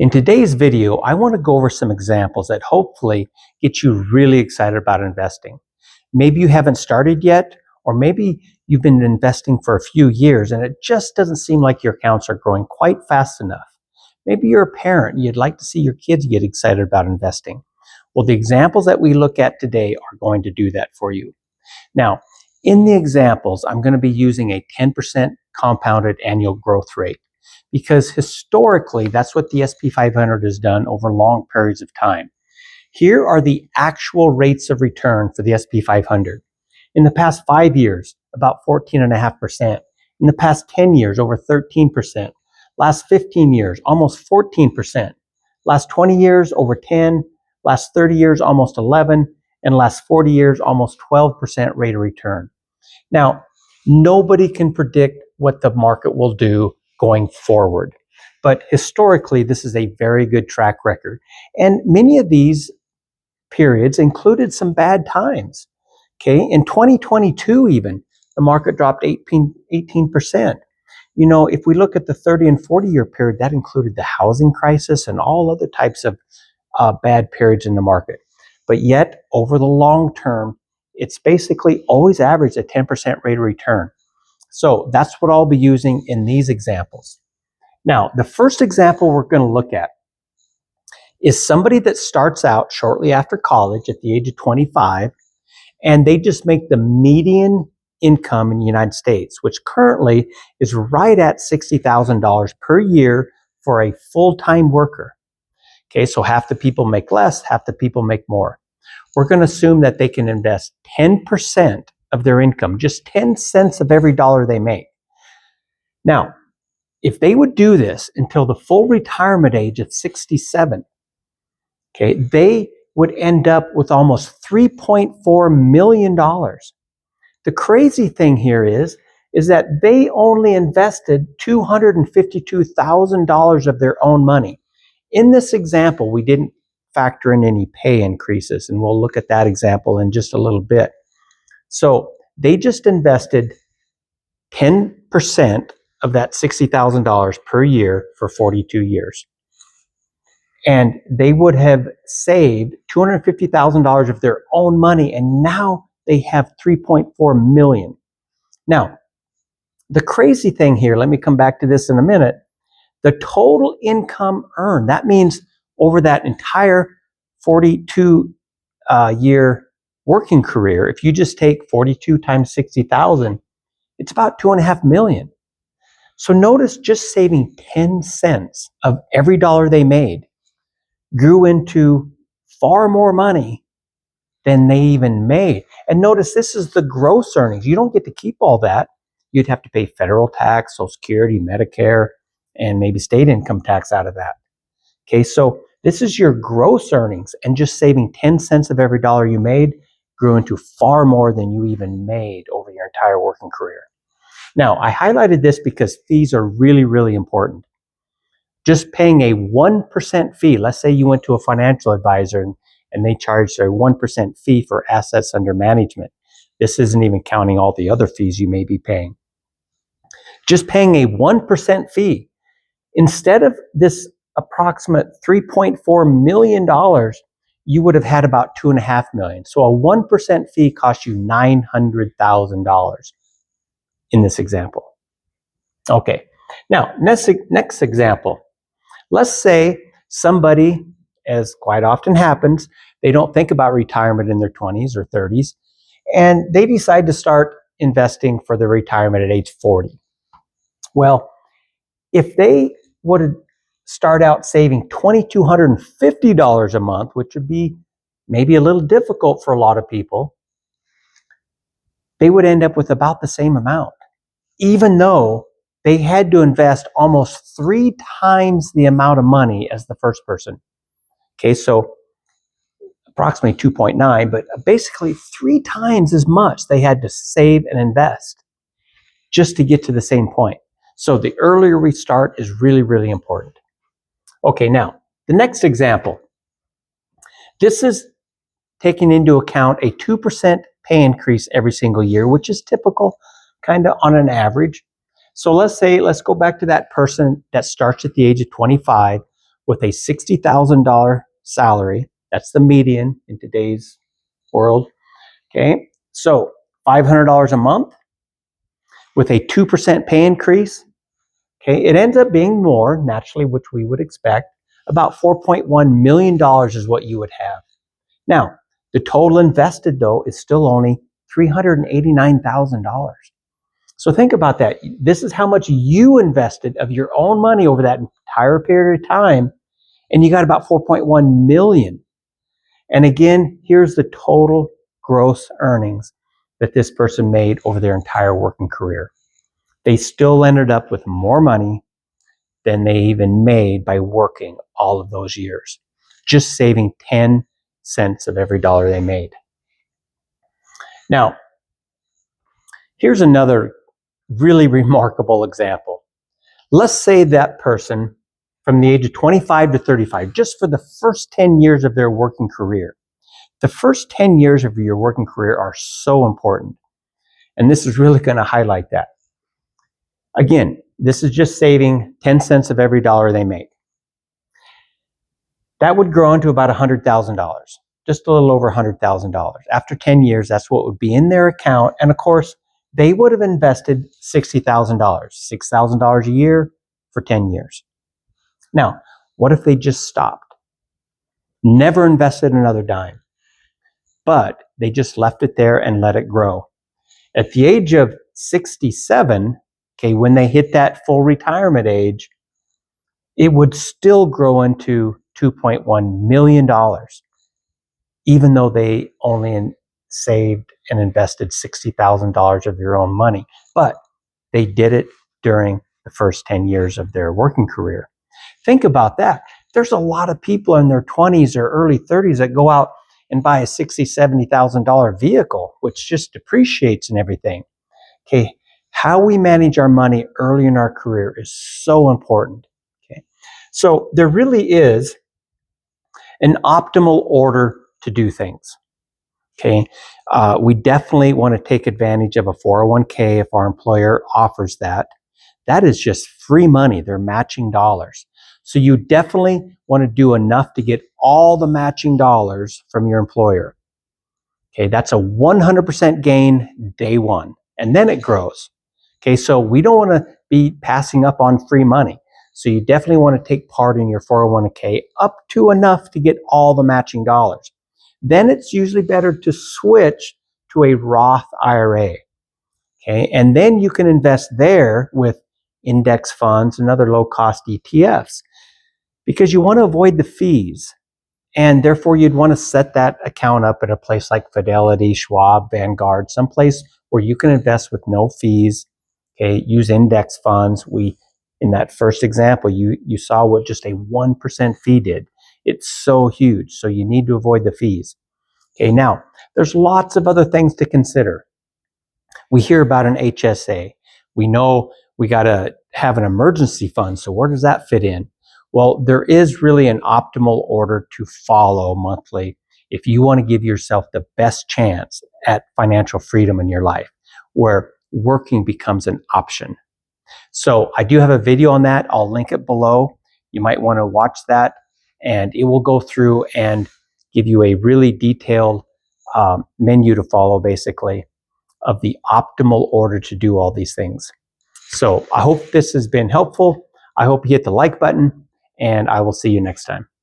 In today's video, I want to go over some examples that hopefully get you really excited about investing. Maybe you haven't started yet, or maybe you've been investing for a few years and it just doesn't seem like your accounts are growing quite fast enough. Maybe you're a parent and you'd like to see your kids get excited about investing. Well, the examples that we look at today are going to do that for you. Now, in the examples, I'm going to be using a 10% compounded annual growth rate because historically, that's what the S&P 500 has done over long periods of time. Here are the actual rates of return for the S&P 500. In the past 5 years, about 14.5%. In the past 10 years, over 13%. Last 15 years, almost 14%. Last 20 years, over 10. Last 30 years, almost 11. And last 40 years, almost 12% rate of return. Now, nobody can predict what the market will do going forward. But historically, this is a very good track record. And many of these periods included some bad times. Okay, in 2022 even, the market dropped 18%. You know, if we look at the 30 and 40-year period, that included the housing crisis and all other types of bad periods in the market. But yet, over the long term, it's basically always averaged a 10% rate of return. So that's what I'll be using in these examples. Now, the first example we're going to look at is somebody that starts out shortly after college at the age of 25, and they just make the median income in the United States, which currently is right at $60,000 per year for a full-time worker. Okay, so half the people make less, half the people make more. We're going to assume that they can invest 10% of their income, just 10 cents of every dollar they make. Now, if they would do this until the full retirement age of 67, okay, they would end up with almost $3.4 million. The crazy thing here is that they only invested $252,000 of their own money. In this example, we didn't factor in any pay increases, and we'll look at that example in just a little bit. So they just invested 10% of that $60,000 per year for 42 years. And they would have saved $250,000 of their own money, and now they have $3.4 million. Now, the crazy thing here, let me come back to this in a minute, the total income earned, that means over that entire 42-year working career, if you just take 42 times 60,000, it's about $2.5 million. So notice just saving 10 cents of every dollar they made grew into far more money than they even made. And notice this is the gross earnings. You don't get to keep all that. You'd have to pay federal tax, Social Security, Medicare, and maybe state income tax out of that. Okay, so this is your gross earnings, and just saving 10 cents of every dollar you made grew into far more than you even made over your entire working career. Now, I highlighted this because fees are really, really important. Just paying a 1% fee, let's say you went to a financial advisor and they charged a 1% fee for assets under management. This isn't even counting all the other fees you may be paying. Just paying a 1% fee, instead of this approximate $3.4 million, you would have had about $2.5 million. So a 1% fee costs you $900,000 in this example. Okay, now next example. Let's say somebody, as quite often happens, they don't think about retirement in their 20s or 30s, and they decide to start investing for their retirement at age 40. Well, if they would start out saving $2,250 a month, which would be maybe a little difficult for a lot of people, they would end up with about the same amount, even though they had to invest almost 3 times the amount of money as the first person. Okay, so approximately 2.9, but basically 3 times as much they had to save and invest just to get to the same point. So the earlier we start is really, really important. Okay, now, the next example. This is taking into account a 2% pay increase every single year, which is typical, kind of on an average. So let's go back to that person that starts at the age of 25 with a $60,000 salary. That's the median in today's world. Okay, so $500 a month with a 2% pay increase. Okay, it ends up being more naturally, which we would expect. About $4.1 million is what you would have. Now, the total invested though is still only $389,000. So think about that. This is how much you invested of your own money over that entire period of time, and you got about 4.1 million. And again, here's the total gross earnings that this person made over their entire working career. They still ended up with more money than they even made by working all of those years, just saving 10 cents of every dollar they made. Now, here's another really remarkable example. Let's say that person from the age of 25 to 35, just for the first 10 years of their working career. The first 10 years of your working career are so important. And this is really going to highlight that. Again, this is just saving 10 cents of every dollar they make. That would grow into about $100,000, just a little over $100,000. After 10 years, that's what would be in their account. And of course, they would have invested $60,000, $6,000 a year for 10 years. Now, what if they just stopped? Never invested another dime, but they just left it there and let it grow. At the age of 67, okay, when they hit that full retirement age, it would still grow into $2.1 million, even though they only saved and invested $60,000 of their own money. But they did it during the first 10 years of their working career. Think about that. There's a lot of people in their 20s or early 30s that go out and buy a $60,000, $70,000 vehicle, which just depreciates and everything. Okay, how we manage our money early in our career is so important. Okay, so there really is an optimal order to do things. Okay, we definitely want to take advantage of a 401k if our employer offers that. That is just free money. They're matching dollars. So you definitely want to do enough to get all the matching dollars from your employer. Okay, that's a 100% gain day one, and then it grows. Okay, so we don't want to be passing up on free money. So you definitely want to take part in your 401k up to enough to get all the matching dollars. Then it's usually better to switch to a Roth IRA. Okay, and then you can invest there with index funds and other low-cost ETFs because you want to avoid the fees. And therefore, you'd want to set that account up at a place like Fidelity, Schwab, Vanguard, someplace where you can invest with no fees. Okay, use index funds. In that first example, you saw what just a 1% fee did. It's so huge, so you need to avoid the fees. Okay, now, there's lots of other things to consider. We hear about an HSA. We know we got to have an emergency fund, so where does that fit in? Well, there is really an optimal order to follow monthly if you want to give yourself the best chance at financial freedom in your life, where working becomes an option. So I do have a video on that. I'll link it below. You might want to watch that, and it will go through and give you a really detailed menu to follow, basically, of the optimal order to do all these things. So I hope this has been helpful. I hope you hit the like button, and I will see you next time.